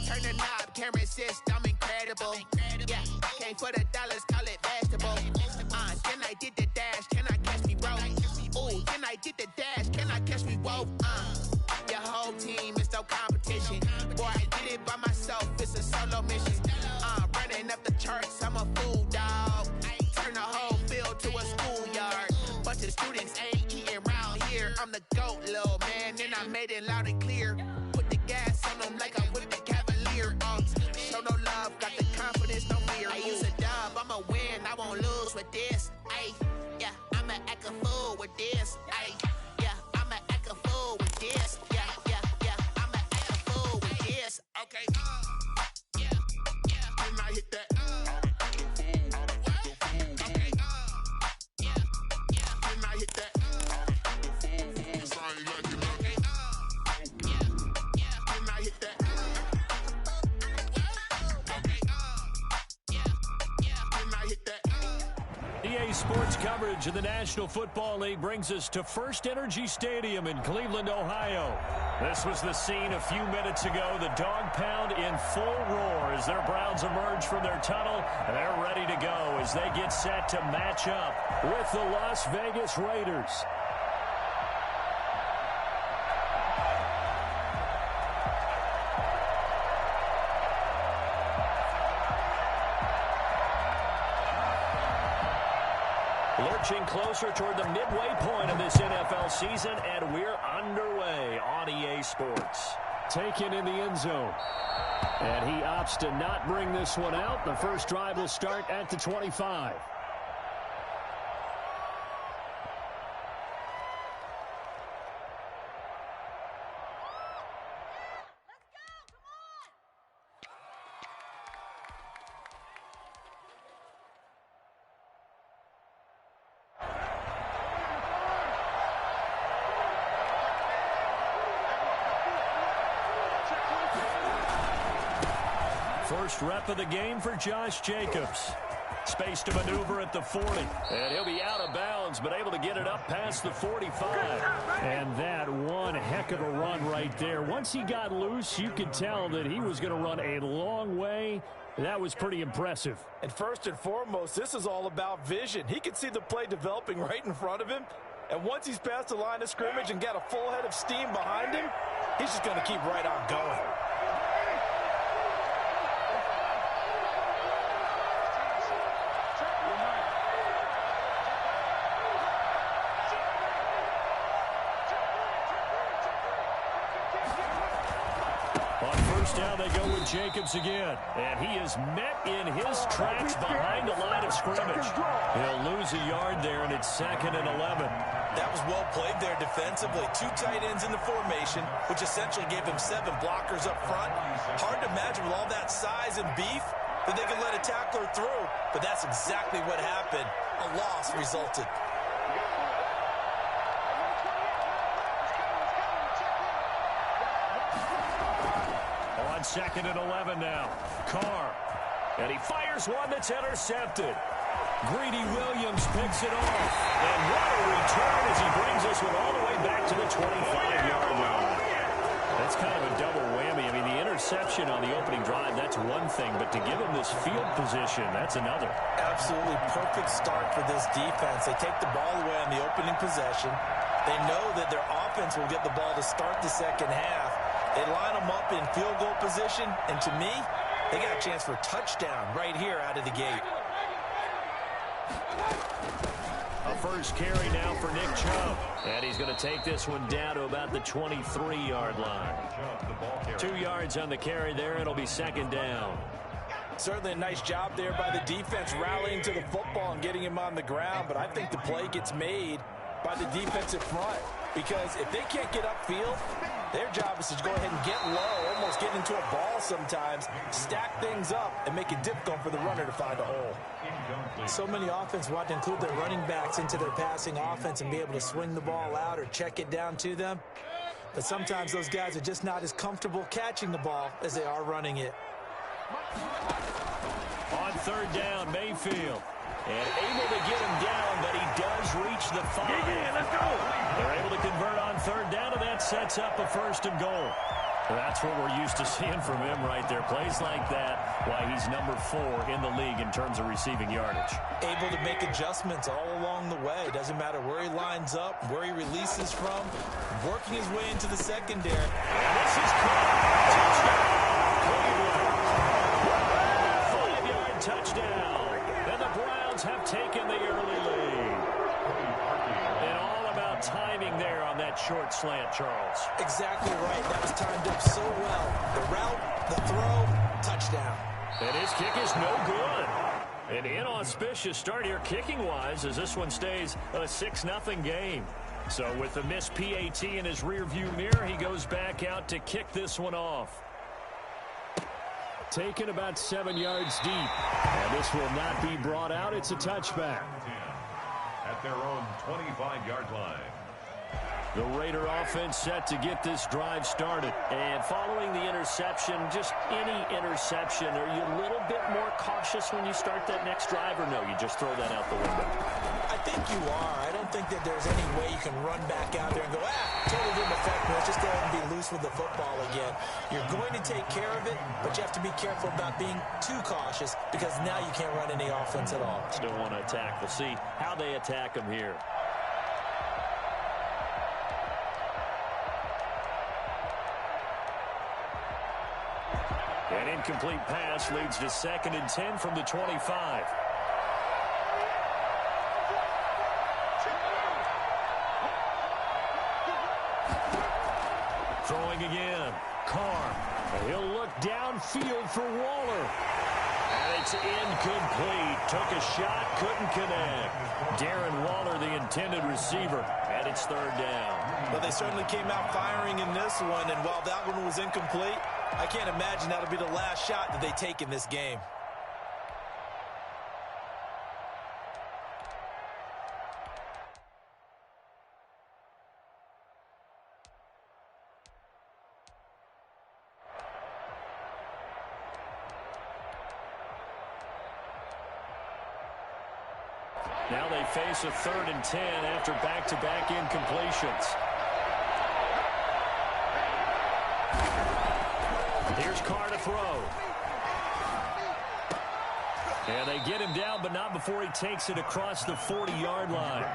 Turn the knob, camera assist, I'm incredible. Yeah, came for the dollars, call it vegetable. Then I did the dash, can I catch me roll? Ooh, then I did the dash, can I catch me roll? Your whole team is no competition. Boy, I did it by myself, it's a solo mission. Running up the charts, I'm a fool, dog. Turn the whole field to a schoolyard. Bunch of students ain't eating round here. I'm the GOAT, little man, and I made it loud and clear. Put the gas on them like I'm with the Cavalier. Show no love, got the confidence, no fear. I use a dub, I'ma win, I won't lose with this. Ay, yeah, I'ma act a fool with this. Ay, yeah, I'ma act a fool with this. Yeah, yeah, yeah, I'ma act a fool with this. Okay, yeah, yeah, and I hit that. Okay, yeah, yeah, and I hit that. EA Sports coverage of the National Football League brings us to First Energy Stadium in Cleveland, Ohio. This was the scene a few minutes ago. The dog pound in full roar as their Browns emerge from their tunnel, and they're ready to go as they get set to match up with the Las Vegas Raiders. Lurching closer toward the midway point of this NFL season, and we're underway on EA Sports. Taken in the end zone. And he opts to not bring this one out. The first drive will start at the 25. First rep of the game for Josh Jacobs. Space to maneuver at the 40. And he'll be out of bounds, but able to get it up past the 45. And that one heck of a run right there. Once he got loose, you could tell that he was going to run a long way. That was pretty impressive. And first and foremost, this is all about vision. He could see the play developing right in front of him. And once he's past the line of scrimmage and got a full head of steam behind him, he's just going to keep right on going. Now they go with Jacobs again. And he is met in his tracks behind the line of scrimmage. He'll lose a yard there, and it's 2nd and 11. That was well played there defensively. 2 tight ends in the formation, which essentially gave him 7 blockers up front. Hard to imagine with all that size and beef that they could let a tackler through. But that's exactly what happened. A loss resulted. On 2nd and 11 now. Carr. And he fires one that's intercepted. Greedy Williams picks it off. And what a return as he brings this one all the way back to the 25-yard line. That's kind of a double whammy. I mean, the interception on the opening drive, that's one thing. But to give him this field position, that's another. Absolutely perfect start for this defense. They take the ball away on the opening possession. They know that their offense will get the ball to start the second half. They line them up in field goal position, and to me, they got a chance for a touchdown right here out of the gate. A first carry now for Nick Chubb. And he's going to take this one down to about the 23-yard line. 2 yards on the carry there. It'll be 2nd down. Certainly a nice job there by the defense rallying to the football and getting him on the ground, but I think the play gets made by the defensive front, because if they can't get upfield, their job is to go ahead and get low, almost get into a ball sometimes, stack things up, and make it difficult for the runner to find a hole. So many offenses want to include their running backs into their passing offense and be able to swing the ball out or check it down to them. But sometimes those guys are just not as comfortable catching the ball as they are running it. On 3rd down, Mayfield. And able to get him down, but he does reach the 5. Let's go. They're able to convert on 3rd down, and that sets up a 1st and goal. That's what we're used to seeing from him right there. Plays like that, why he's number 4 in the league in terms of receiving yardage. Able to make adjustments all along the way. Doesn't matter where he lines up, where he releases from, working his way into the secondary. And this is caught. Touchdown, Cleveland. 5-yard touchdown. And the Browns have taken the early lead. And all about timing there on that short slant, Charles. Exactly right. That was timed up so well. The route, the throw, touchdown. And his kick is no good. An inauspicious start here kicking-wise as this one stays a 6-0 game. So with the missed PAT in his rearview mirror, he goes back out to kick this one off. Taken about 7 yards deep. And this will not be brought out. It's a touchback. At their own 25-yard line. The Raider offense set to get this drive started. And following the interception, just any interception, are you a little bit more cautious when you start that next drive, or no, you just throw that out the window? I think you are. I don't think that there's any way you can run back out there and go, totally didn't affect me. Let's just go ahead and be loose with the football again. You're going to take care of it, but you have to be careful about being too cautious because now you can't run any offense at all. Still want to attack. We'll see how they attack him here. An incomplete pass leads to 2nd and 10 from the 25. Throwing again. Carr. He'll look downfield for Waller. And it's incomplete. Took a shot, couldn't connect. Darren Waller, the intended receiver, and it's 3rd down. Well, they certainly came out firing in this one, and while that one was incomplete, I can't imagine that'll be the last shot that they take in this game. Now they face a 3rd and 10 after back-to-back incompletions. Here's Carr to throw. And they get him down, but not before he takes it across the 40-yard line.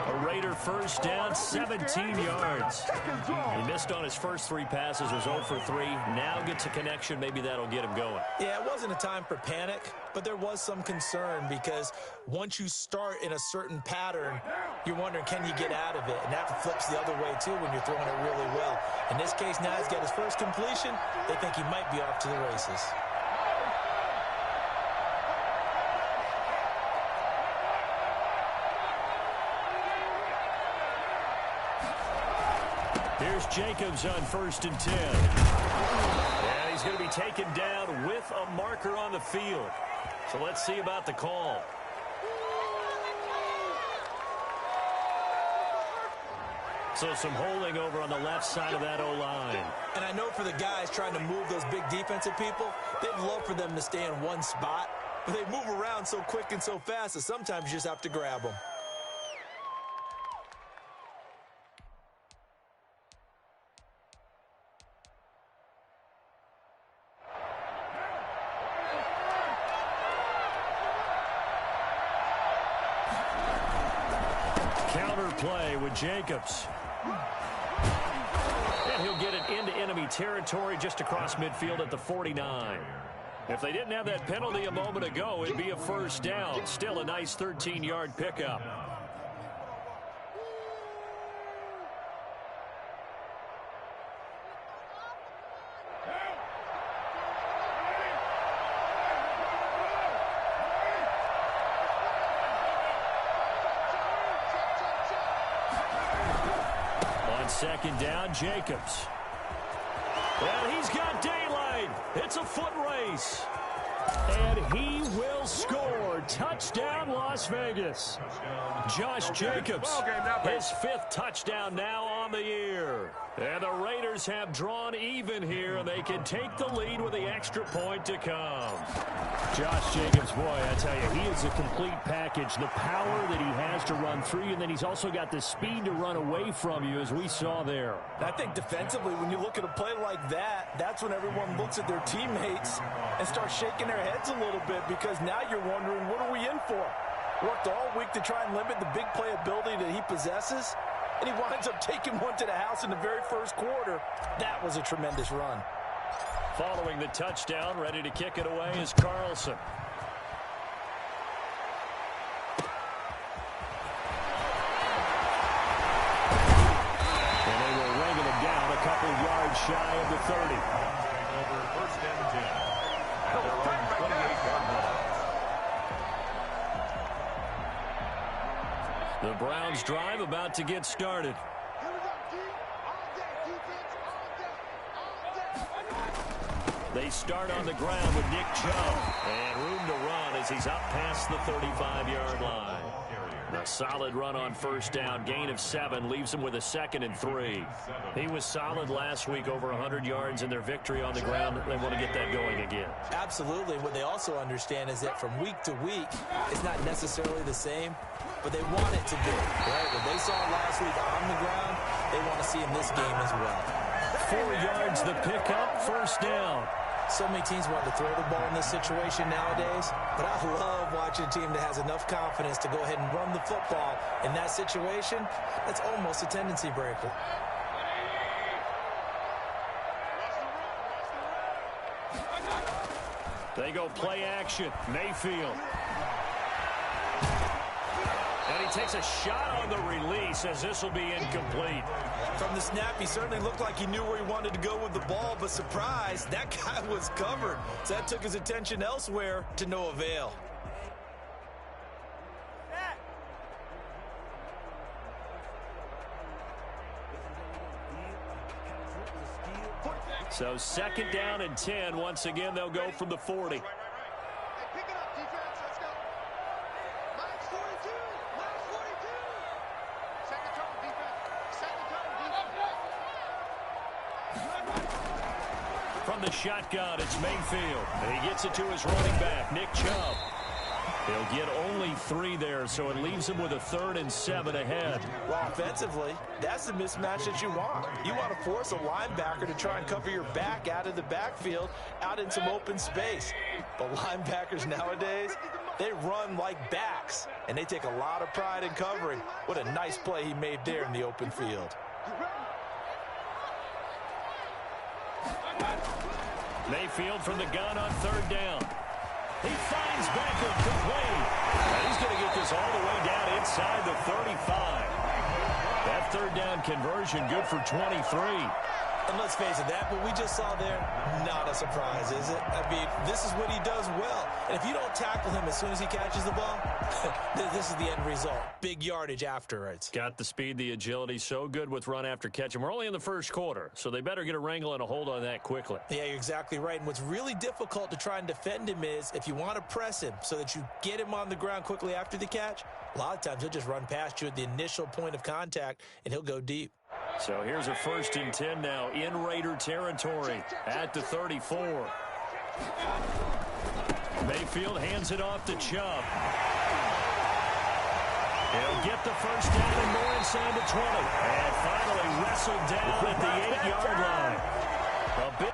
A Raider 1st down, 17 yards. He missed on his first 3 passes, was 0 for 3. Now gets a connection. Maybe that'll get him going. Yeah, it wasn't a time for panic, but there was some concern because once you start in a certain pattern, you're wondering, can you get out of it? And that flips the other way, too, when you're throwing it really well. In this case, now he's got his first completion. They think he might be off to the races. Here's Jacobs on 1st and 10. And he's going to be taken down with a marker on the field. So let's see about the call. So some holding over on the left side of that O-line. And I know for the guys trying to move those big defensive people, they'd love for them to stay in one spot. But they move around so quick and so fast that sometimes you just have to grab them. Play with Jacobs. And he'll get it into enemy territory just across midfield at the 49. If they didn't have that penalty a moment ago, it'd be a 1st down. Still a nice 13-yard pickup. On 2nd down, Jacobs. And he's got daylight. It's a foot race. And he will score. Touchdown, Las Vegas. Josh Jacobs, his 5th touchdown now on the year. And the Raiders have drawn even here. They can take the lead with the extra. extra point to come. Josh Jacobs, boy, I tell you, he is a complete package. The power that he has to run through you, and then he's also got the speed to run away from you, as we saw there. I think defensively, when you look at a play like that, that's when everyone looks at their teammates and starts shaking their heads a little bit, because now you're wondering, what are we in for? Worked all week to try and limit the big play ability that he possesses, and he winds up taking one to the house in the very first quarter. That was a tremendous run. Following the touchdown, ready to kick it away is Carlson. And they will wrangle him down a couple of yards shy of the 30. Over first and 10 at their own 28-yard line. The Browns drive about to get started. They start on the ground with Nick Chubb. And room to run as he's up past the 35-yard line. A solid run on first down. Gain of 7 leaves him with a 2nd and 3. He was solid last week, over 100 yards in their victory on the ground. They want to get that going again. Absolutely. What they also understand is that from week to week, it's not necessarily the same, but they want it to be. Right? What they saw last week on the ground, they want to see in this game as well. 4 yards the pickup, first down. So many teams want to throw the ball in this situation nowadays, but I love watching a team that has enough confidence to go ahead and run the football in that situation. That's almost a tendency breaker. They go play action. Mayfield. And he takes a shot on the release as this will be incomplete. From the snap, he certainly looked like he knew where he wanted to go with the ball, but surprise, that guy was covered. So that took his attention elsewhere to no avail. So 2nd down and 10. Once again, they'll go from the 40. From the shotgun, it's Mayfield. And he gets it to his running back, Nick Chubb. He'll get only 3 there, so it leaves him with a 3rd and 7 ahead. Well, offensively, that's the mismatch that you want. You want to force a linebacker to try and cover your back out of the backfield, out in some open space. But linebackers nowadays, they run like backs, and they take a lot of pride in covering. What a nice play he made there in the open field. Mayfield from the gun on 3rd down. He finds Beckham complete. And he's going to get this all the way down inside the 35. That 3rd down conversion good for 23. And let's face it, that what we just saw there, not a surprise, is it? I mean, this is what he does well. And if you don't tackle him as soon as he catches the ball, this is the end result. Big yardage afterwards. Got the speed, the agility, so good with run after catch. And we're only in the first quarter, so they better get a wrangle and a hold on that quickly. Yeah, you're exactly right. And what's really difficult to try and defend him is if you want to press him so that you get him on the ground quickly after the catch, a lot of times he'll just run past you at the initial point of contact, and he'll go deep. So here's a 1st and 10 now in Raider territory at the 34. Mayfield hands it off to Chubb. He'll get the first down and more inside the 20. And finally wrestled down at the 8-yard line. A bit.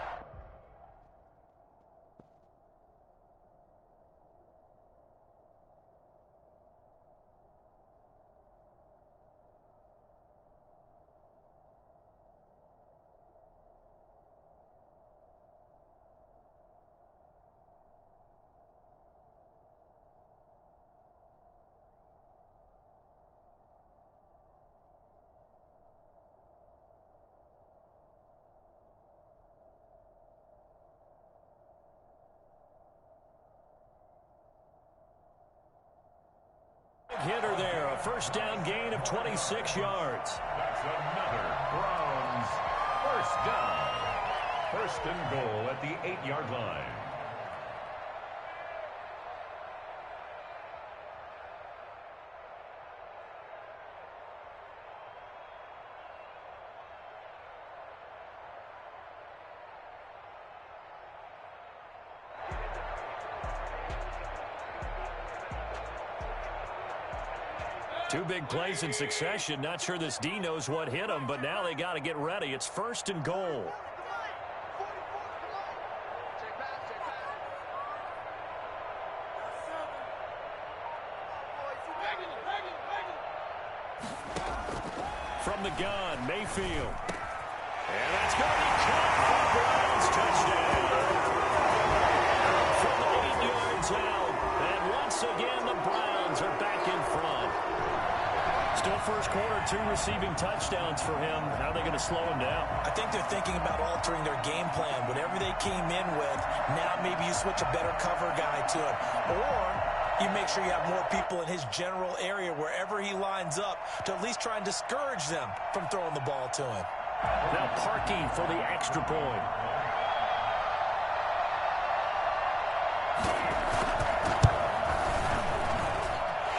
Hitter there, a first down gain of 26 yards. That's another Browns first down. 1st and goal at the 8-yard line. Two big plays in succession. Not sure this D knows what hit him, but now they got to get ready. It's 1st and goal. From the gun, Mayfield. And that's going to be caught for the Browns. Touchdown. From 8 yards out. And once again, the Browns are back in front. Still first quarter, 2 receiving touchdowns for him. How are they going to slow him down? I think they're thinking about altering their game plan. Whatever they came in with, now maybe you switch a better cover guy to him. Or you make sure you have more people in his general area wherever he lines up to at least try and discourage them from throwing the ball to him. Now Parkey for the extra point.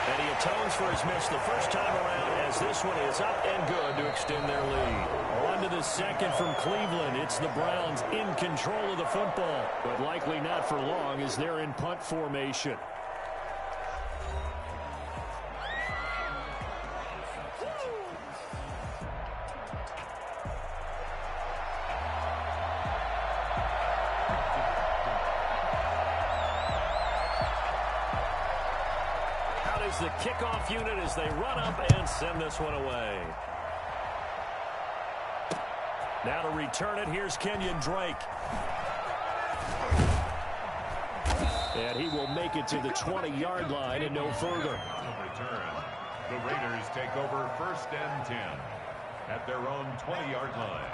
And he atones for his miss the first time around as this one is up and good to extend their lead. On to the second from Cleveland. It's the Browns in control of the football, but likely not for long as they're in punt formation. The kickoff unit as they run up and send this one away. Now to return it, here's Kenyon Drake. And he will make it to the 20-yard line and no further. Return. The Raiders take over 1st and 10 at their own 20-yard line.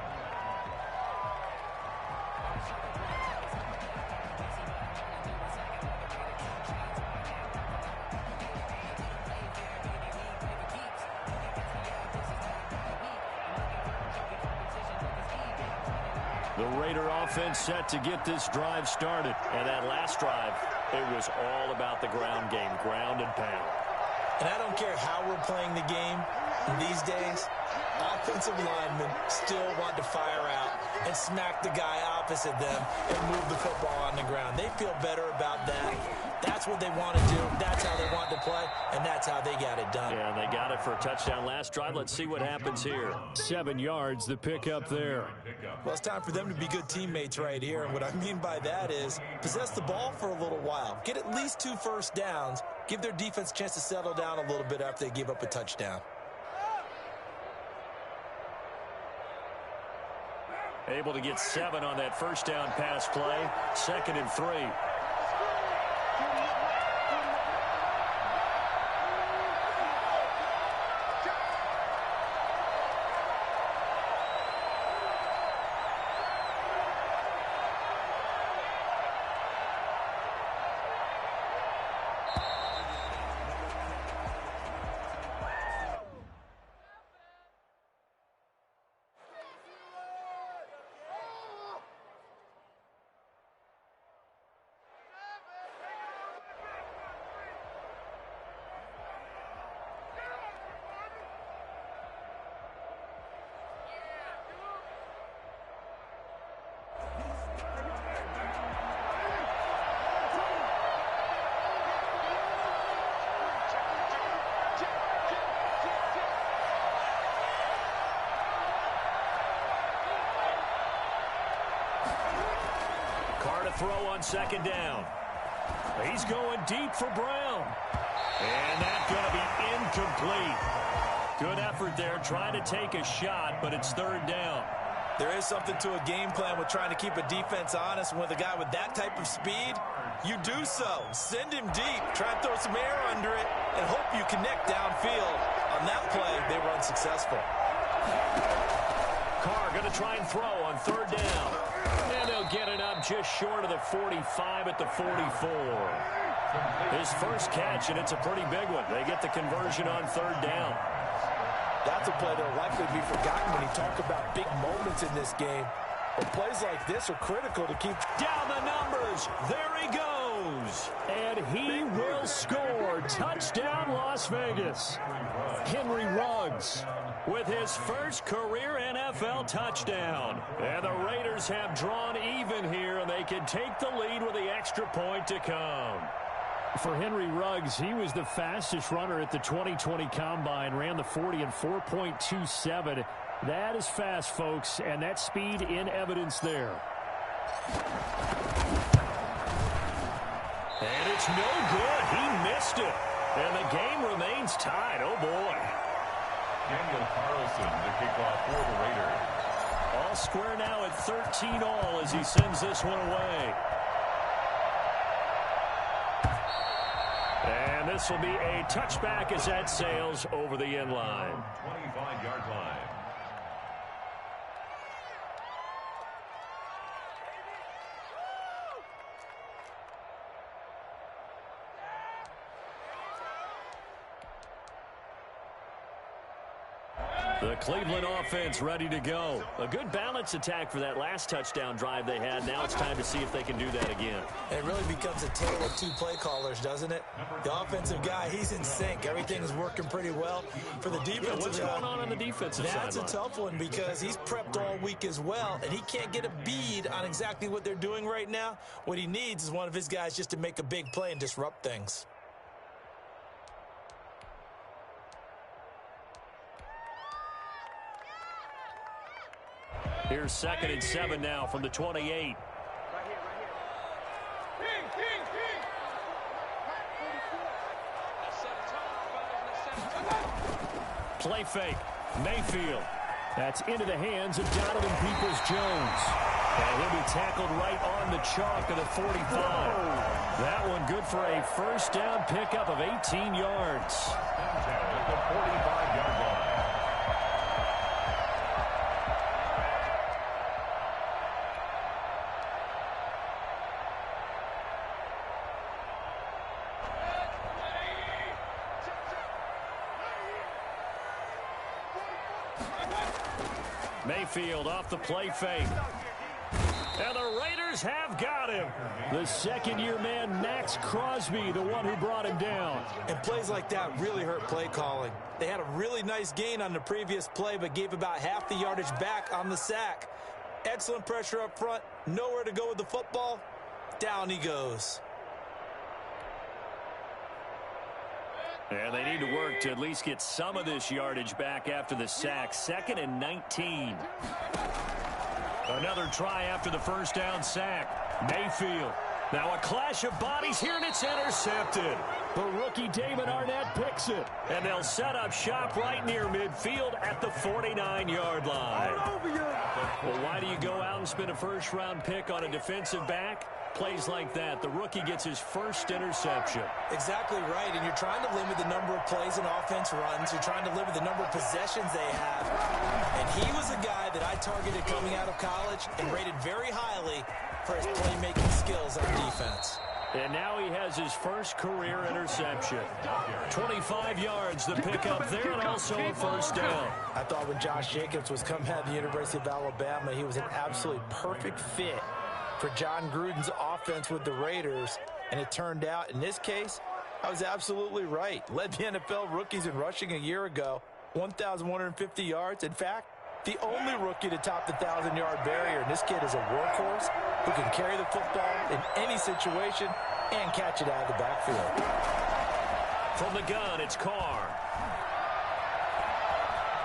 The Raider offense set to get this drive started. And that last drive, it was all about the ground game, ground and pound. And I don't care how we're playing the game these days, offensive linemen still want to fire out and smack the guy opposite them and move the football on the ground. They feel better about that. That's what they want to do. That's how they want to play, and that's how they got it done. Yeah, and they got it for a touchdown last drive. Let's see what happens here. 7 yards, the pickup there. Well, it's time for them to be good teammates right here, and what I mean by that is possess the ball for a little while. Get at least 2 first downs. Give their defense a chance to settle down a little bit after they give up a touchdown. Able to get 7 on that first down pass play. 2nd and 3. Throw on 2nd down. He's going deep for Brown. And that's going to be incomplete. Good effort there, trying to take a shot, but it's 3rd down. There is something to a game plan with trying to keep a defense honest. And with a guy with that type of speed, you do so. Send him deep. Try and throw some air under it and hope you connect downfield. On that play, they were unsuccessful. Carr going to try and throw on 3rd down. And he'll get it up just short of the 45 at the 44. His first catch, and it's a pretty big one. They get the conversion on 3rd down. That's a play that will likely be forgotten when you talk about big moments in this game. But plays like this are critical to keep down the numbers. There he goes. And he will score. Touchdown, Las Vegas. Henry Ruggs with his first career NFL touchdown. And the Raiders have drawn even here, and they can take the lead with the extra point to come. For Henry Ruggs, he was the fastest runner at the 2020 Combine, ran the 40 in 4.27. That is fast, folks, and that speed in evidence there. And it's no good. He missed it. And the game remains tied. Oh, boy. Daniel Carlson, the kickoff for the Raiders. All square now at 13-all as he sends this one away. And this will be a touchback as that sails over the end line. 25-yard line. The Cleveland offense ready to go. A good balance attack for that last touchdown drive they had. Now it's time to see if they can do that again. It really becomes a tale of two play callers, doesn't it? The offensive guy, he's in sync. Everything's working pretty well. For the defensive what's guy, going on the defensive side? that's a tough one because he's prepped all week as well, and he can't get a bead on exactly what they're doing right now. What he needs is one of his guys just to make a big play and disrupt things. Here's 2nd and 7 now from the 28. Play fake. Mayfield. That's into the hands of Donovan Peoples-Jones. And he'll be tackled right on the chalk of the 45. That one good for a first down pickup of 18 yards. At the 45-yard line. Mayfield off the play fake. And the Raiders have got him. The second-year man, Max Crosby, the one who brought him down. And plays like that really hurt play calling. They had a really nice gain on the previous play, but gave about half the yardage back on the sack. Excellent pressure up front. Nowhere to go with the football. Down he goes. And they need to work to at least get some of this yardage back after the sack. 2nd and 19. Another try after the first down sack. Mayfield. Now a clash of bodies here, and it's intercepted. The rookie David Arnett picks it. And they'll set up shop right near midfield at the 49-yard line. Well, why do you go out and spend a first-round pick on a defensive back? Plays like that, the rookie gets his first interception. Exactly right, and you're trying to limit the number of plays and offense runs. You're trying to limit the number of possessions they have. And he was a guy that I targeted coming out of college and rated very highly for his playmaking skills on defense. And now he has his first career interception. 25 yards, the pickup there, and also a first down. I thought when Josh Jacobs was coming out of the University of Alabama, he was an absolutely perfect fit for John Gruden's offense with the Raiders, and it turned out, in this case, I was absolutely right. Led the NFL rookies in rushing a year ago, 1,150 yards. In fact, the only rookie to top the 1,000-yard barrier, and this kid is a workhorse who can carry the football in any situation and catch it out of the backfield. From the gun, it's Carr.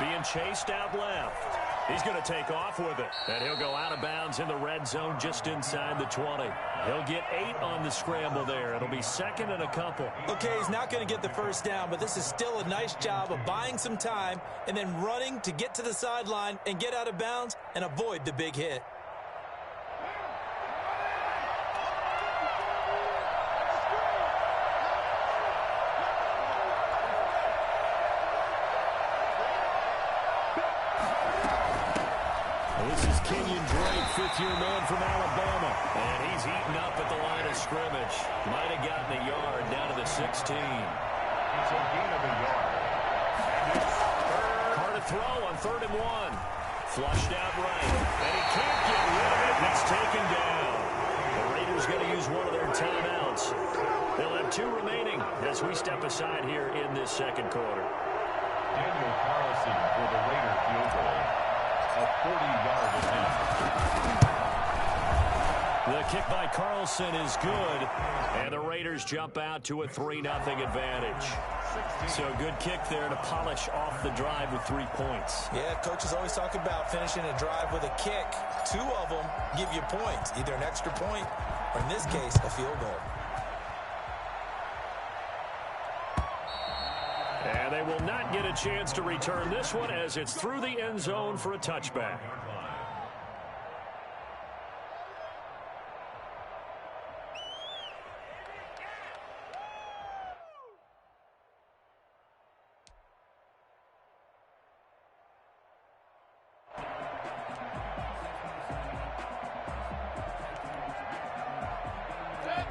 Being chased out left. He's going to take off with it. And he'll go out of bounds in the red zone just inside the 20. He'll get 8 on the scramble there. It'll be 2nd and a couple. Okay, he's not going to get the first down, but this is still a nice job of buying some time and then running to get to the sideline and get out of bounds and avoid the big hit. This is Kenyon Drake, 5th-year man from Alabama. And he's eaten up at the line of scrimmage. Might have gotten a yard down to the 16. It's a gain of a yard. Carr to throw on 3rd and 1. Flushed out right. And he can't get rid of it. It's taken down. The Raiders going to use one of their timeouts. They'll have 2 remaining as we step aside here in this second quarter. Daniel Carlson for the Raider field goal. A 40-yard attempt. The kick by Carlson is good, and the Raiders jump out to a 3-0 advantage. So a good kick there to polish off the drive with 3 points. Yeah, coaches always talk about finishing a drive with a kick. 2 of them give you points, either an extra point or, in this case, a field goal. And they will not get a chance to return this one as it's through the end zone for a touchback.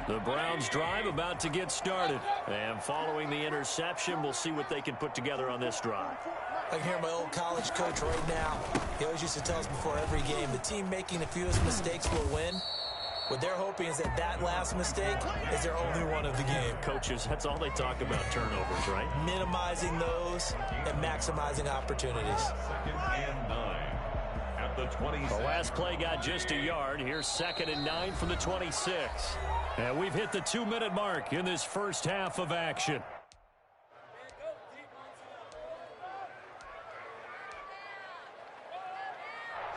The Browns drive about to get started. And following the interception, we'll see what they can put together on this drive. I can hear my old college coach right now. He always used to tell us before every game, the team making the fewest mistakes will win. What they're hoping is that that last mistake is their only one of the game. Coaches, that's all they talk about, turnovers, right? Minimizing those and maximizing opportunities. 2nd and 9 at the 26. The last play got just a yard. Here's 2nd and 9 from the 26. And we've hit the 2-minute mark in this first half of action.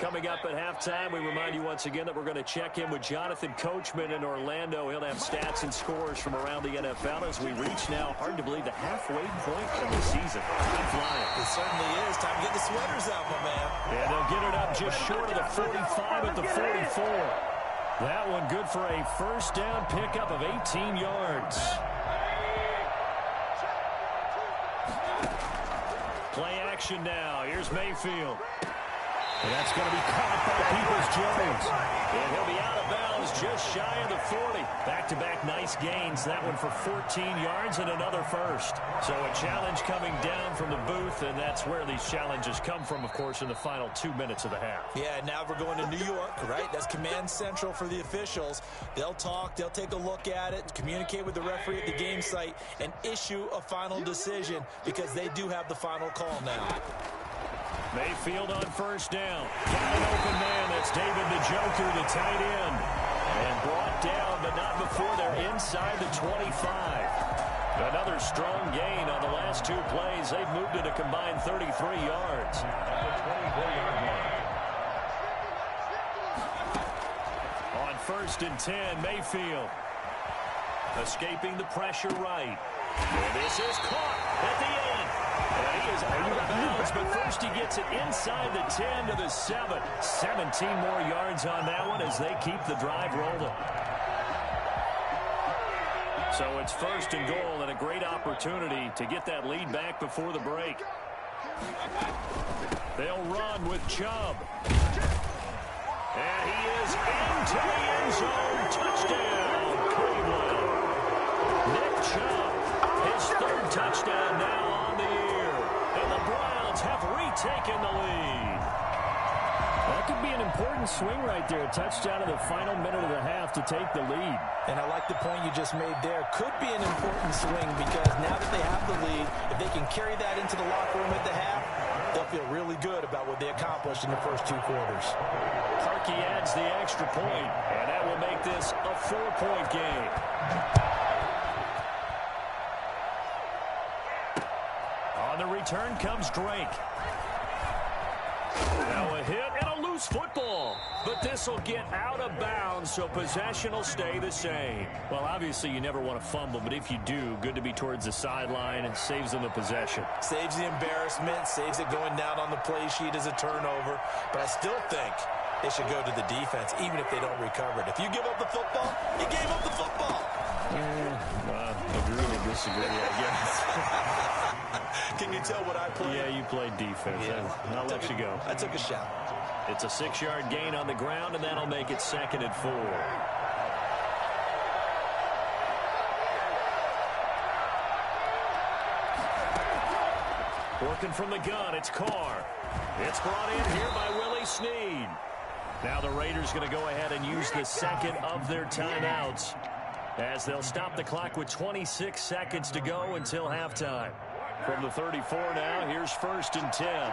Coming up at halftime, we remind you once again that we're going to check in with Jonathan Coachman in Orlando. He'll have stats and scores from around the NFL as we reach now, hard to believe, the halfway point of the season. Time flying. It certainly is. Time to get the sweaters out, my man. And they'll get it up just short of the 45 at the 44. That one good for a first down pickup of 18 yards. Play action now. Here's Mayfield. And that's going to be caught by Peoples-Jones. And he'll be out of bounds just shy of the 40. Back-to-back nice gains. That one for 14 yards and another first. So a challenge coming down from the booth, and that's where these challenges come from, of course, in the final 2 minutes of the half. Yeah, now we're going to New York, right? That's command central for the officials. They'll talk, they'll take a look at it, communicate with the referee at the game site, and issue a final decision because they do have the final call now. Mayfield on first down. Got an open man. That's David Njoku, the tight end. And brought down, but not before they're inside the 25. Another strong gain on the last 2 plays. They've moved it a combined 33 yards. At the 24-yard line. On 1st and 10, Mayfield. Escaping the pressure right. And this is caught at the 8. And he is out of bounds, but first he gets it inside the 10 to the 7. 17 more yards on that one as they keep the drive rolling. So it's 1st and goal and a great opportunity to get that lead back before the break. They'll run with Chubb. And he is into the end zone. Touchdown, Cleveland. Nick Chubb, his 3rd touchdown now on the year. And the Browns have retaken the lead. That could be an important swing right there. A touchdown in the final minute of the half to take the lead. And I like the point you just made there. Could be an important swing because now that they have the lead, if they can carry that into the locker room at the half, they'll feel really good about what they accomplished in the first 2 quarters. Harkey adds the extra point, and that will make this a 4-point game. On the return comes Drake. Now a hit and a loose football. But this will get out of bounds, so possession will stay the same. Well, obviously you never want to fumble, but if you do, good to be towards the sideline and saves them the possession. Saves the embarrassment, saves it going down on the play sheet as a turnover. But I still think they should go to the defense, even if they don't recover it. If you give up the football, you gave up the football. Agree to disagree, I guess. Can you tell what I played? Yeah, you played defense. Yeah. I'll let you go. I took a shot. It's a 6-yard gain on the ground, and that'll make it 2nd and 4. Working from the gun, it's Carr. It's brought in here by Willie Snead. Now the Raiders going to go ahead and use the 2nd of their timeouts as they'll stop the clock with 26 seconds to go until halftime. From the 34 now, here's 1st and 10.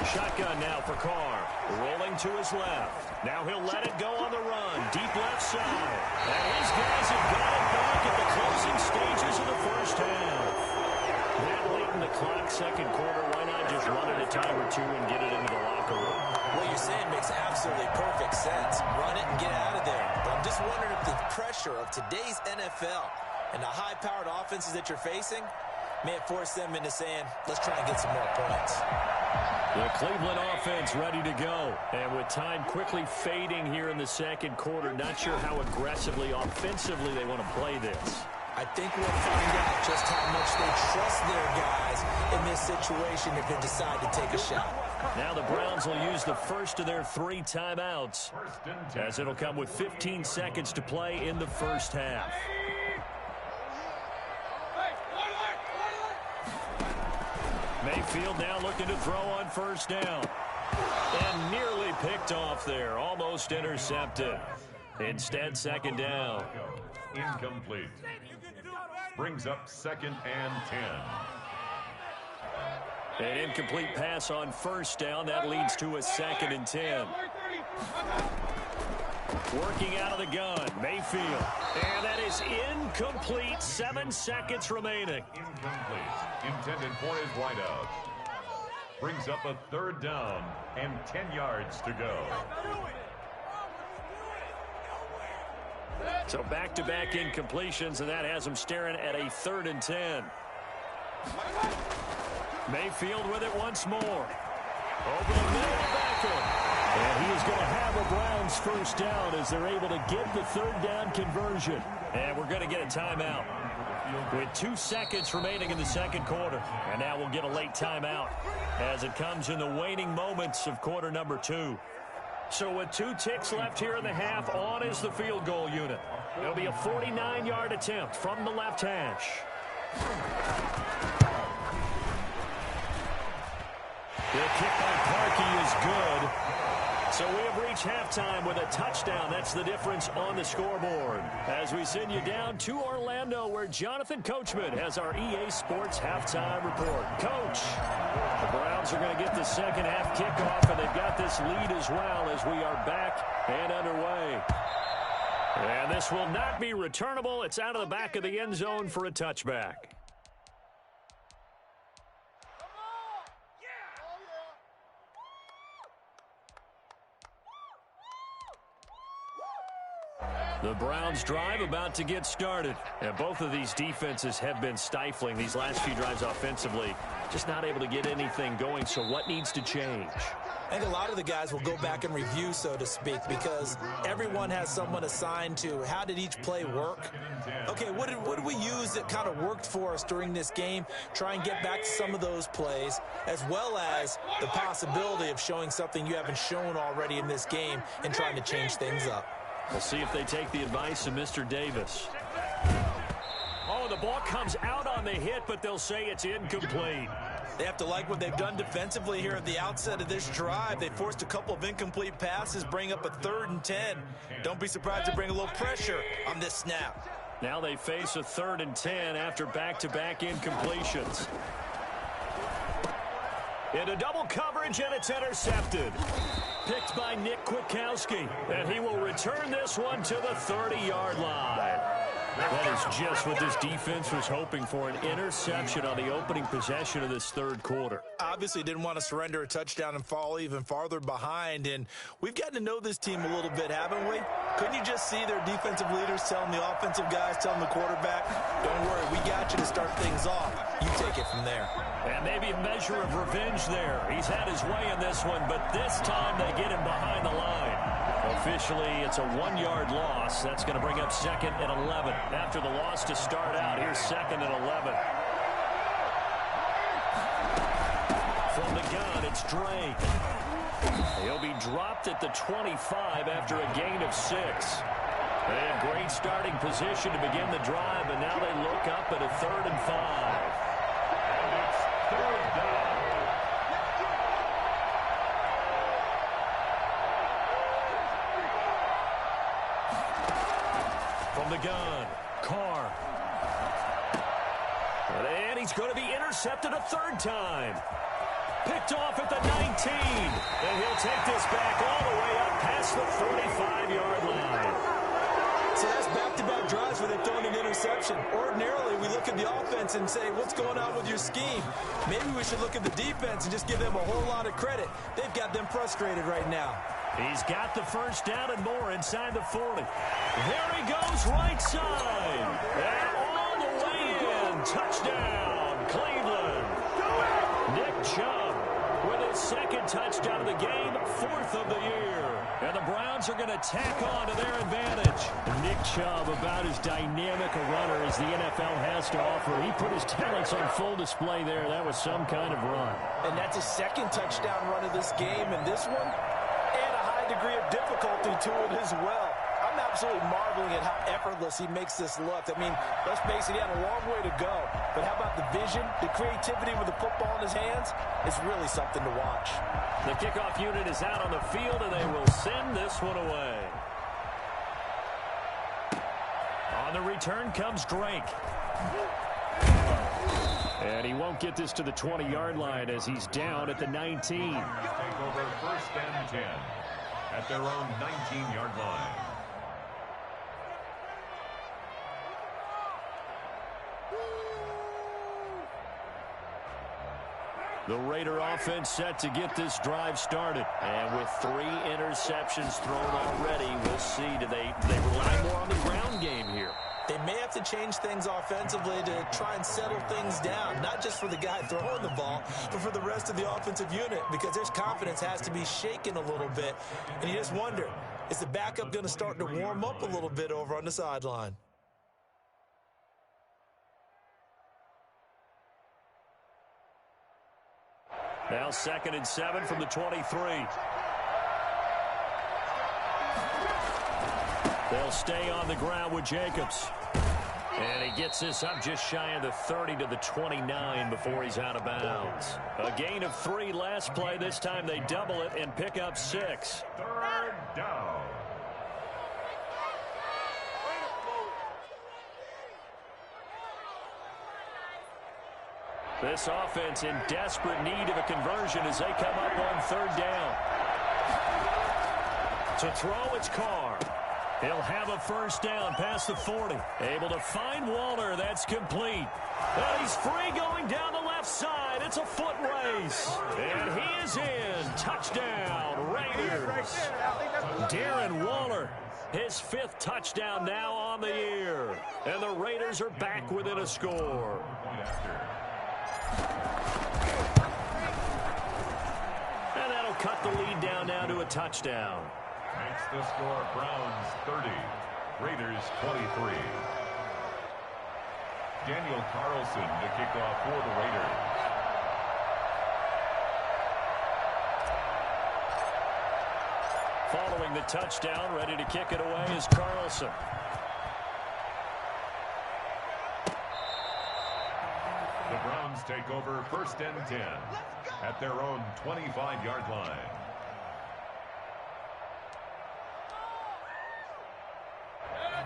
Shotgun now for Carr. Rolling to his left. Now he'll let it go on the run. Deep left side. And his guys have got it back at the closing stages of the first half. That late in the clock, second quarter, why not just run it a time or two and get it into the locker room? What you're saying makes absolutely perfect sense. Run it and get out of there. But I'm just wondering if the pressure of today's NFL and the high-powered offenses that you're facing may have forced them into saying, let's try and get some more points. The Cleveland offense ready to go. And with time quickly fading here in the second quarter, not sure how aggressively, offensively they want to play this. I think we'll find out just how much they trust their guys in this situation if they decide to take a shot. Now the Browns will use the first of their 3 timeouts, as it'll come with 15 seconds to play in the first half. Mayfield now looking to throw on first down. And nearly picked off there. Almost intercepted. Instead, second down. Incomplete. Brings up 2nd and 10. An incomplete pass on first down. That leads to a 2nd and 10. Working out of the gun, Mayfield. And that is incomplete. 7 seconds remaining. Incomplete. Intended for his wideout. Brings up a 3rd down and 10 yards to go. So back-to-back incompletions, and that has him staring at a 3rd and 10. Mayfield with it once more. Over the middle, Beckham. And he is going to have a Browns first down as they're able to get the 3rd down conversion. And we're going to get a timeout with 2 seconds remaining in the second quarter. And now we'll get a late timeout as it comes in the waning moments of quarter number 2. So with 2 ticks left here in the half, on is the field goal unit. It'll be a 49-yard attempt from the left hash. The kick by Parkey is good. So we have reached halftime with a touchdown. That's the difference on the scoreboard. As we send you down to Orlando, where Jonathan Coachman has our EA Sports halftime report. Coach, the Browns are going to get the second half kickoff, and they've got this lead as well as we are back and underway. And this will not be returnable. It's out of the back of the end zone for a touchback. The Browns drive about to get started. And both of these defenses have been stifling these last few drives offensively. Just not able to get anything going, so what needs to change? I think a lot of the guys will go back and review, so to speak, because everyone has someone assigned to how did each play work. Okay, what did we use that kind of worked for us during this game? Try and get back to some of those plays, as well as the possibility of showing something you haven't shown already in this game and trying to change things up. We'll see if they take the advice of Mr. Davis. Oh, the ball comes out on the hit, but they'll say it's incomplete. They have to like what they've done defensively here at the outset of this drive. They forced a couple of incomplete passes, bring up a 3rd and 10. Don't be surprised to bring a little pressure on this snap. Now they face a 3rd and 10 after back-to-back incompletions. Into double coverage, and it's intercepted. Picked by Nick Kwiatkowski, and he will return this one to the 30-yard line. That is just what this defense was hoping for, an interception on the opening possession of this third quarter. Obviously didn't want to surrender a touchdown and fall even farther behind, and we've gotten to know this team a little bit, haven't we? Couldn't you just see their defensive leaders telling the offensive guys, telling the quarterback, don't worry, we got you to start things off. You take it from there. And maybe a measure of revenge there. He's had his way in this one, but this time they get him behind the line. Officially, it's a 1-yard loss. That's going to bring up 2nd and 11. After the loss to start out, here's 2nd and 11. From the gun, it's Drake. He'll be dropped at the 25 after a gain of 6. They have great starting position to begin the drive, and now they look up at a 3rd and 5. And it's 3rd down. From the gun, Carr. And he's going to be intercepted a 3rd time. Picked off at the 19. And he'll take this back all the way up past the 45-yard line. So that's back-to-back drives where they've thrown an interception. Ordinarily, we look at the offense and say, what's going on with your scheme? Maybe we should look at the defense and just give them a whole lot of credit. They've got them frustrated right now. He's got the first down and more inside the 40. There he goes, right side. And all the way in. Touchdown, Cleveland. Nick Chubb with his second touchdown of the game, 4th of the year. And the Browns are going to tack on to their advantage. Nick Chubb, about as dynamic a runner as the NFL has to offer. He put his talents on full display there. That was some kind of run. And that's his second touchdown run of this game. And this one, and a high degree of difficulty to it as well. I'm absolutely marveling at how effortless he makes this look. I mean, let's face it, he had a long way to go. But how about the vision, the creativity with the football in his hands? It's really something to watch. The kickoff unit is out on the field, and they will send this one away. On the return comes Drake. And he won't get this to the 20-yard line as he's down at the 19. Take over 1st and 10 at their own 19-yard line. The Raider offense set to get this drive started. And with 3 interceptions thrown already, we'll see. Do they rely more on the ground game here? They may have to change things offensively to try and settle things down, not just for the guy throwing the ball, but for the rest of the offensive unit, because their confidence has to be shaken a little bit. And you just wonder, is the backup going to start to warm up a little bit over on the sideline? Now 2nd and 7 from the 23. They'll stay on the ground with Jacobs. And he gets this up just shy of the 30 to the 29 before he's out of bounds. A gain of 3 last play. This time they double it and pick up 6. 3rd down. This offense in desperate need of a conversion as they come up on 3rd down. To throw, it's Carr. He'll have a first down past the 40. Able to find Waller. That's complete. And he's free going down the left side. It's a foot race. And he is in. Touchdown, Raiders. Darren Waller, his 5th touchdown now on the year. And the Raiders are back within a score. And that'll cut the lead down now to a touchdown. Makes the score Browns 30, Raiders 23. Daniel Carlson to kick off for the Raiders. Following the touchdown, ready to kick it away is Carlson. The Browns take over 1st and 10 at their own 25-yard line.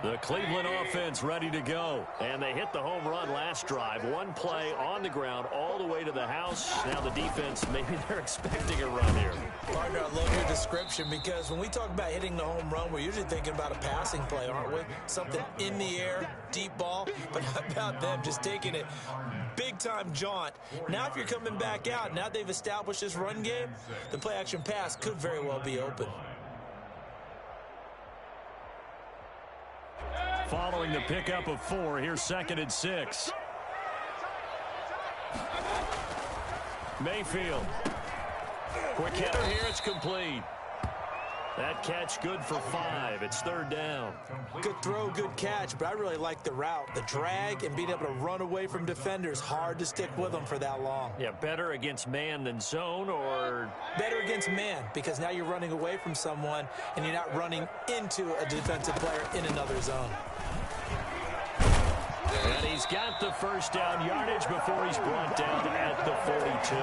The Cleveland offense ready to go. And they hit the home run last drive. 1 play on the ground all the way to the house. Now the defense, maybe they're expecting a run here. Partner, I love your description because when we talk about hitting the home run, we're usually thinking about a passing play, aren't we? Something in the air, deep ball. But how about them just taking it big-time jaunt? Now if you're coming back out, now they've established this run game, the play-action pass could very well be open. Following the pickup of 4, here's 2nd and 6. Mayfield. Quick hitter here, it's complete. That catch good for 5. It's 3rd down. Good throw, good catch, but I really like the route. The drag and being able to run away from defenders. Hard to stick with them for that long. Yeah, better against man than zone, or? Better against man, because now you're running away from someone and you're not running into a defensive player in another zone. And he's got the first down yardage before he's brought down at the 42.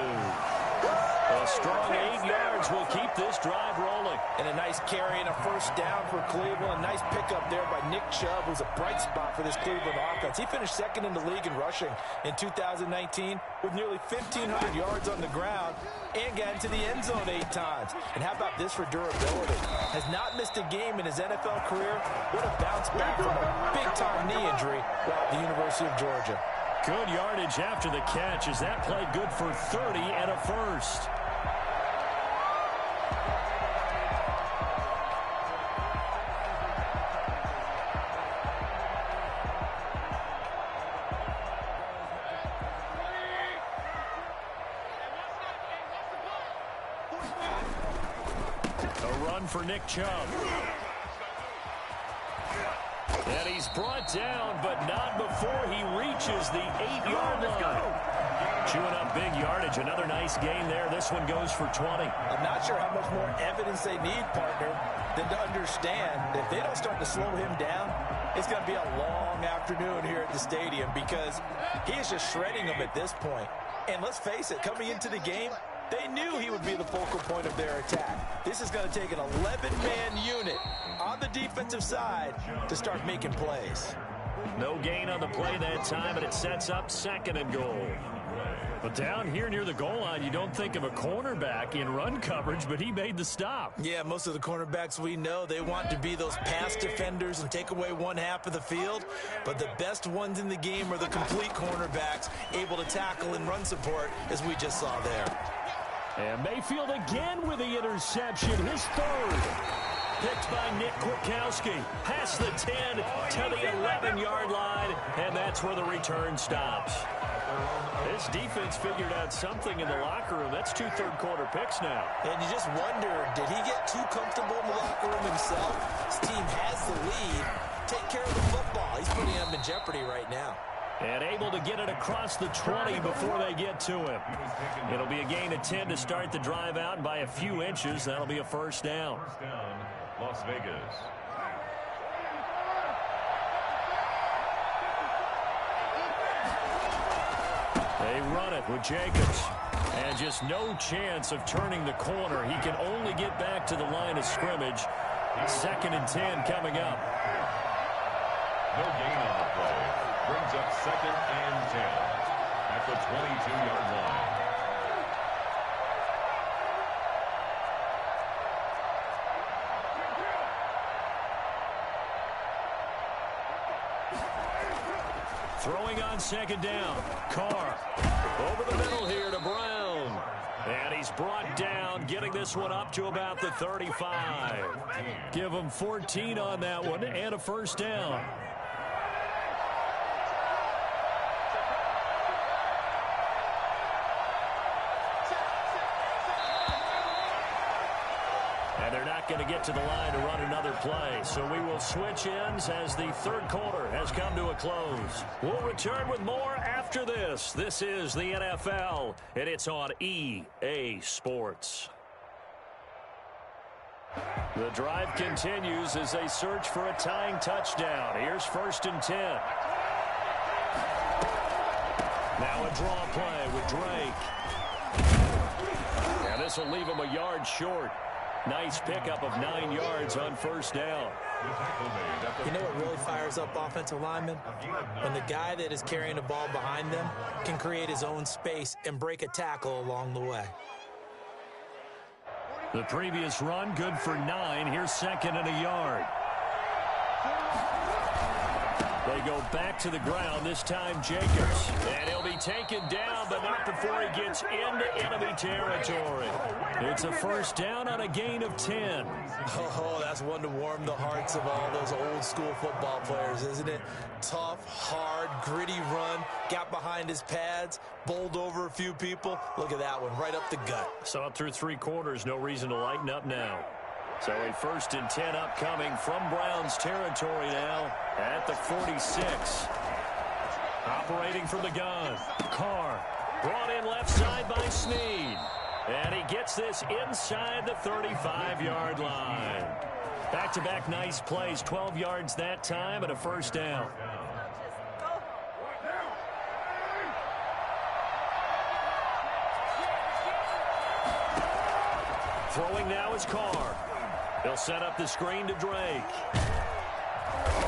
A strong 8 yards will keep this drive rolling. And a nice carry and a first down for Cleveland. A nice pickup there by Nick Chubb, who's a bright spot for this Cleveland offense. He finished second in the league in rushing in 2019 with nearly 1,500 yards on the ground and got into the end zone 8 times. And how about this for durability? Has not missed a game in his NFL career. What a bounce back from a big-time knee injury while at the University of Georgia. Good yardage after the catch as that played good for 30 and a first. A run for Nick Chubb. And he's brought down, but not before he reaches the 8-yard line. Chewing up big yardage. Another nice gain there. This one goes for 20. I'm not sure how much more evidence they need, partner, than to understand that if they don't start to slow him down, it's going to be a long afternoon here at the stadium because he is just shredding them at this point. And let's face it, coming into the game, they knew he would be the focal point of their attack. This is going to take an 11-man unit on the defensive side to start making plays. No gain on the play that time, and it sets up 2nd and goal. But down here near the goal line, you don't think of a cornerback in run coverage, but he made the stop. Yeah, most of the cornerbacks we know, they want to be those pass defenders and take away one half of the field. But the best ones in the game are the complete cornerbacks, able to tackle and run support, as we just saw there. And Mayfield again with the interception, his 3rd. Picked by Nick Kwiatkowski. Past the 10 to the 11-yard line, and that's where the return stops. This defense figured out something in the locker room. That's 2 third-quarter picks now. And you just wonder, did he get too comfortable in the locker room himself? His team has the lead. Take care of the football. He's putting them in jeopardy right now. And able to get it across the 20 before they get to him. It'll be a gain of 10 to start the drive out, and by a few inches, that'll be a first down. First down, Las Vegas. They run it with Jacobs. And just no chance of turning the corner. He can only get back to the line of scrimmage. 2nd and 10 coming up. No gain on the play. Brings up 2nd and 10 at the 22-yard line. Throwing on 2nd down. Carr over the middle here to Brown. And he's brought down, getting this one up to about the 35. Give him 14 on that one and a first down. They're not going to get to the line to run another play, so we will switch ends as the 3rd quarter has come to a close. We'll return with more after this. This is the NFL, and it's on EA Sports. The drive continues as they search for a tying touchdown. Here's 1st and 10. Now a draw play with Drake. And this will leave him a yard short. Nice pickup of 9 yards on first down. You know what really fires up offensive linemen? When the guy that is carrying the ball behind them can create his own space and break a tackle along the way. The previous run, good for 9. Here's 2nd and a yard. They go back to the ground, this time Jacobs. And he'll be taken down, but not before he gets into enemy territory. It's a first down on a gain of 10. Oh, that's one to warm the hearts of all those old school football players, isn't it? Tough, hard, gritty run, got behind his pads, bowled over a few people. Look at that one, right up the gut. Saw it through 3 quarters, no reason to lighten up now. So a 1st and 10 upcoming from Browns territory now at the 46. Operating from the gun. Carr brought in left side by Snead. And he gets this inside the 35-yard line. Back-to-back nice plays, 12 yards that time and a first down. Throwing now is Carr. He'll set up the screen to Drake.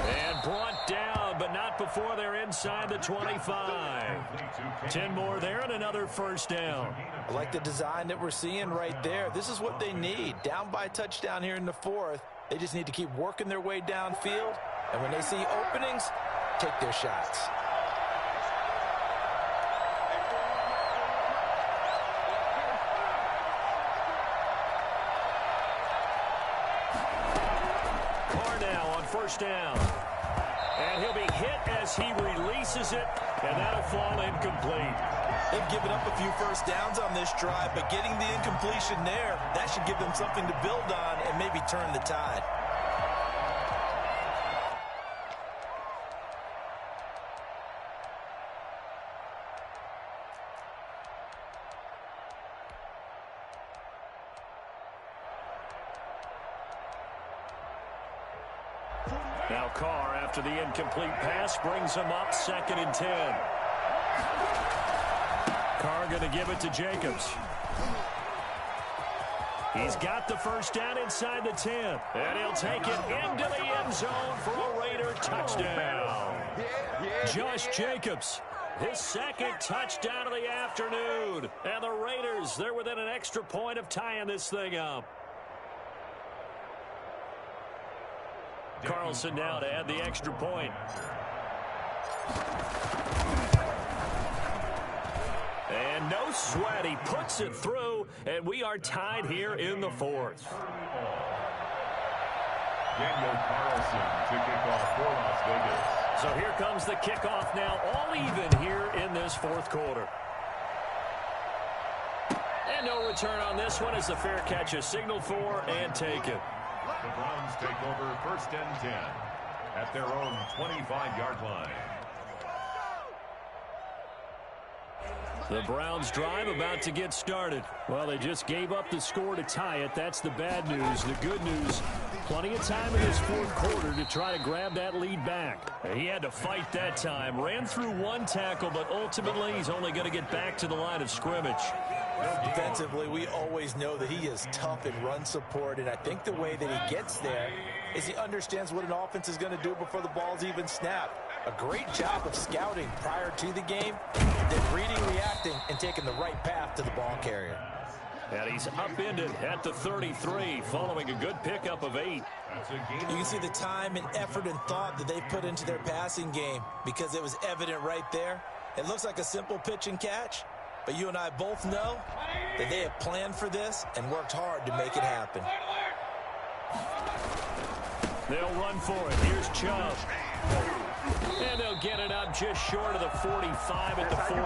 And brought down, but not before they're inside the 25. 10 more there and another first down. I like the design that we're seeing right there. This is what they need. Down by a touchdown here in the fourth. They just need to keep working their way downfield. And when they see openings, take their shots. Carr now on first down. And he'll be hit as he releases it, and that'll fall incomplete. They've given up a few first downs on this drive, but getting the incompletion there, that should give them something to build on and maybe turn the tide. Now Carr, after the incomplete pass, brings him up 2nd and 10. Carr going to give it to Jacobs. He's got the first down inside the 10. And he'll take it into the end zone for a Raider touchdown. Josh Jacobs, his 2nd touchdown of the afternoon. And the Raiders, they're within an extra point of tying this thing up. Carlson now to add the extra point. And no sweat. He puts it through, and we are tied here in the fourth. Daniel Carlson to kick off for Las Vegas. So here comes the kickoff now, all even here in this fourth quarter. And no return on this one as the fair catch is signaled for and taken. The Browns take over 1st and 10 at their own 25-yard line. The Browns drive about to get started. Well, they just gave up the score to tie it. That's the bad news. The good news, plenty of time in this fourth quarter to try to grab that lead back. He had to fight that time. Ran through one tackle, but ultimately he's only going to get back to the line of scrimmage. Defensively, we always know that he is tough in run support, and I think the way that he gets there is he understands what an offense is going to do before the ball's even snapped. A great job of scouting prior to the game, then reading, reacting, and taking the right path to the ball carrier. And he's upended at the 33 following a good pickup of 8. You can see the time and effort and thought that they put into their passing game because it was evident right there. It looks like a simple pitch and catch, but you and I both know that they have planned for this and worked hard to make it happen. They'll run for it. Here's Chubb. And they'll get it up just short of the 45 at the 44.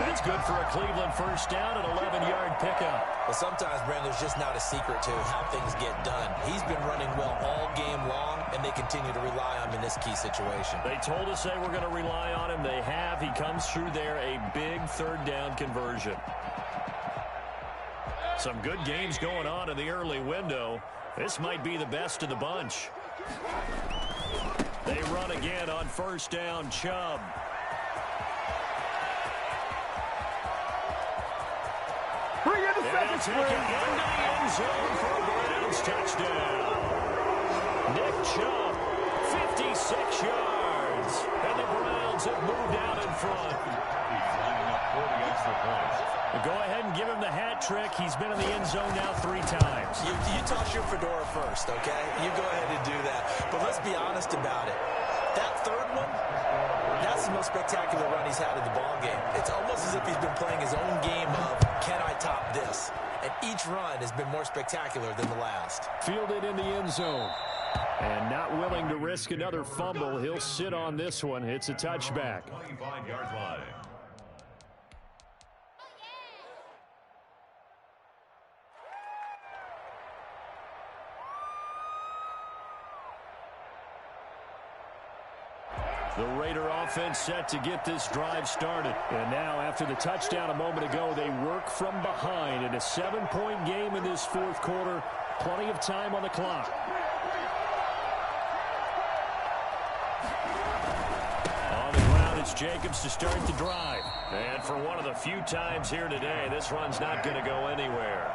That's good for a Cleveland first down, an 11-yard pickup. Well, sometimes, Brandon, there's just not a secret to how things get done. He's been running well all game long, and they continue to rely on him in this key situation. They told us they were going to rely on him. They have. He comes through there, a big third down conversion. Some good games going on in the early window. This might be the best of the bunch. They run again on first down, Chubb. Bring in the second Take it into the end zone for a Browns touchdown. Nick Chubb, 56 yards. And the Browns have moved out in front. Lining up for the extra point. Go ahead and give him the hat trick. He's been in the end zone now 3 times. You toss your fedora first, okay? You go ahead and do that. But let's be honest about it. That third one, that's the most spectacular run he's had in the ball game. It's almost as if he's been playing his own game of, can I top this? And each run has been more spectacular than the last. Fielded in the end zone. And not willing to risk another fumble. He'll sit on this one. It's a touchback. 25-yard line. The Raider offense set to get this drive started. And now, after the touchdown a moment ago, they work from behind in a 7-point game in this fourth quarter. Plenty of time on the clock. On the ground, it's Jacobs to start the drive. And for one of the few times here today, this run's not going to go anywhere.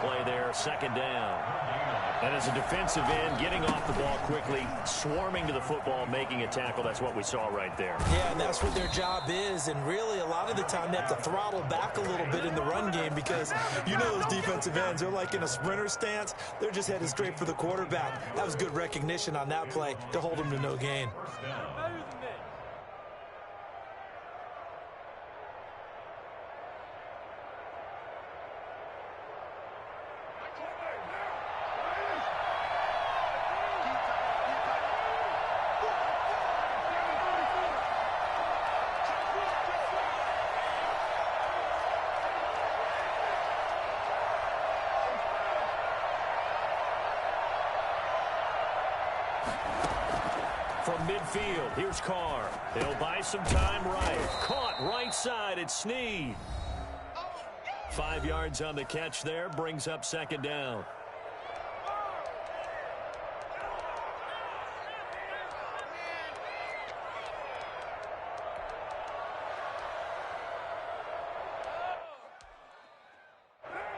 play there, second down. And as a defensive end, getting off the ball quickly, swarming to the football, making a tackle, that's what we saw right there. Yeah, and that's what their job is. And really, a lot of the time, they have to throttle back a little bit in the run game because you know those defensive ends, they're like in a sprinter stance. They're just headed straight for the quarterback. That was good recognition on that play to hold them to no gain. From midfield, here's Carr. He'll buy some time right. Caught right side, it's Snead. 5 yards on the catch there, brings up second down.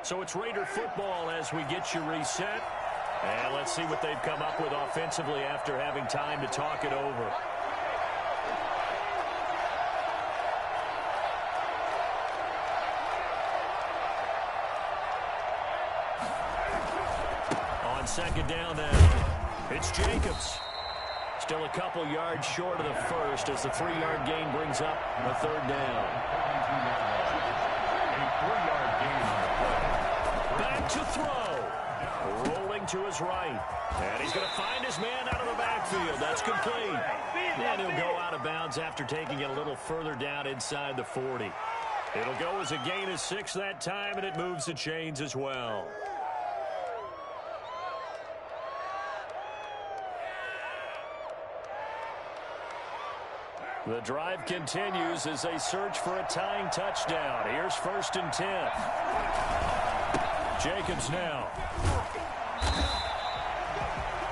So it's Raider football as we get you reset. And let's see what they've come up with offensively after having time to talk it over. On second down now, it's Jacobs. Still a couple yards short of the first as the 3-yard gain brings up a third down. A 3-yard gain on the play. Back to throw. Rolling to his right. And he's going to find his man out of the backfield. That's complete. And he'll go out of bounds after taking it a little further down inside the 40. It'll go as a gain of 6 that time, and it moves the chains as well. The drive continues as they search for a tying touchdown. Here's 1st and 10. Jacobs now.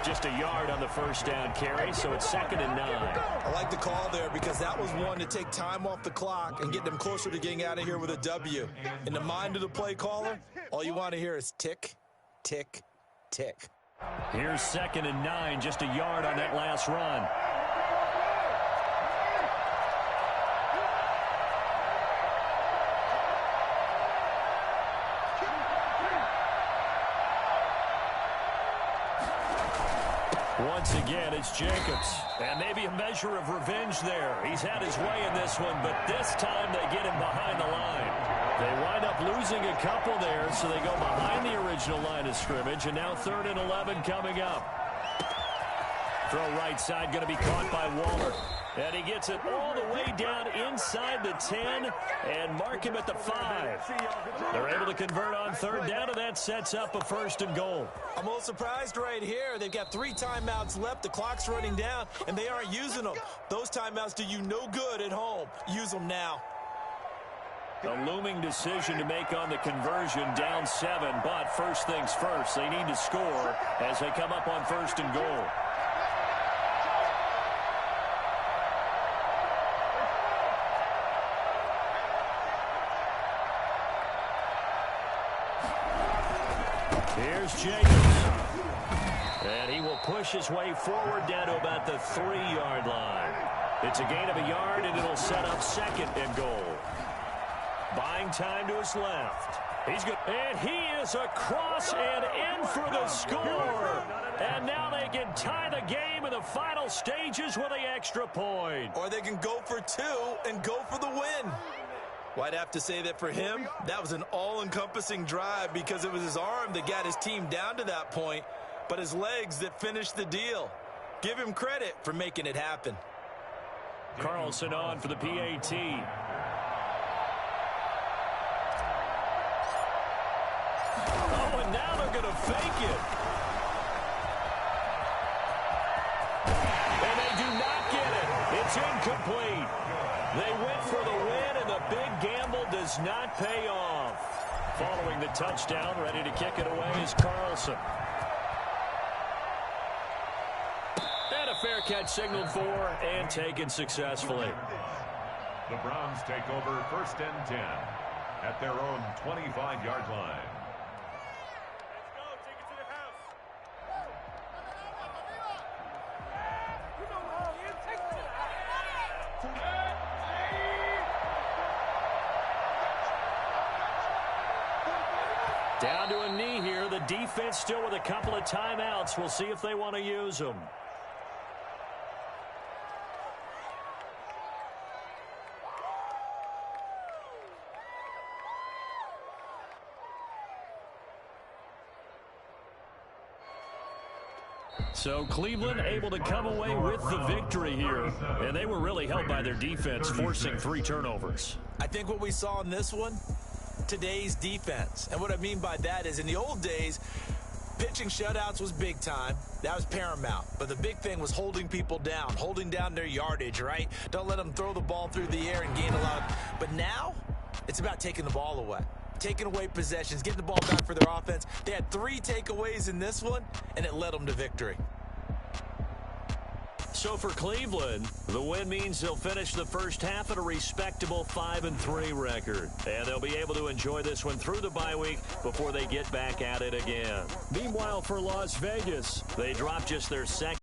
Just a yard on the first down carry, so it's 2nd and 9. I like the call there because that was one to take time off the clock and get them closer to getting out of here with a W. In the mind of the play caller, all you want to hear is tick, tick, tick. Here's 2nd and 9, just a yard on that last run. Once again, it's Jacobs. And maybe a measure of revenge there. He's had his way in this one, but this time they get him behind the line. They wind up losing a couple there, so they go behind the original line of scrimmage, and now 3rd and 11 coming up. Throw right side going to be caught by Waller. And he gets it all the way down inside the 10 and mark him at the 5. They're able to convert on 3rd down, and that sets up a 1st and goal. I'm a little surprised right here. They've got 3 timeouts left. The clock's running down, and they aren't using them. Those timeouts do you no good at home. Use them now. A looming decision to make on the conversion, down 7, but first things first. They need to score as they come up on 1st and goal. Here's Jacobs. And he will push his way forward down to about the 3-yard line. It's a gain of a yard, and it'll set up 2nd and goal. Buying time to his left. He's good. And he is across and in for the score. And now they can tie the game in the final stages with the extra point. Or they can go for 2 and go for the win. Well, I'd have to say that for him, that was an all-encompassing drive because it was his arm that got his team down to that point, but his legs that finished the deal. Give him credit for making it happen. Carlson on for the PAT. Oh, and now they're going to fake it. And they do not get it. It's incomplete. They went for the win, and the big gamble does not pay off. Following the touchdown, ready to kick it away is Carlson. And a fair catch signaled for and taken successfully. The Browns take over 1st and 10 at their own 25-yard line. Down to a knee here. The defense still with a couple of timeouts. We'll see if they want to use them. So Cleveland able to come away with the victory here. And they were really helped by their defense, forcing 3 turnovers. I think what we saw in this one, today's defense. And what I mean by that is in the old days, pitching shutouts was big time. That was paramount. But the big thing was holding people down, holding down their yardage, right? Don't let them throw the ball through the air and gain a lot. But now, it's about taking the ball away. Taking away possessions, getting the ball back for their offense. They had 3 takeaways in this one, and it led them to victory. So for Cleveland, the win means they'll finish the first half at a respectable 5-3 record. And they'll be able to enjoy this one through the bye week before they get back at it again. Meanwhile, for Las Vegas, they dropped just their second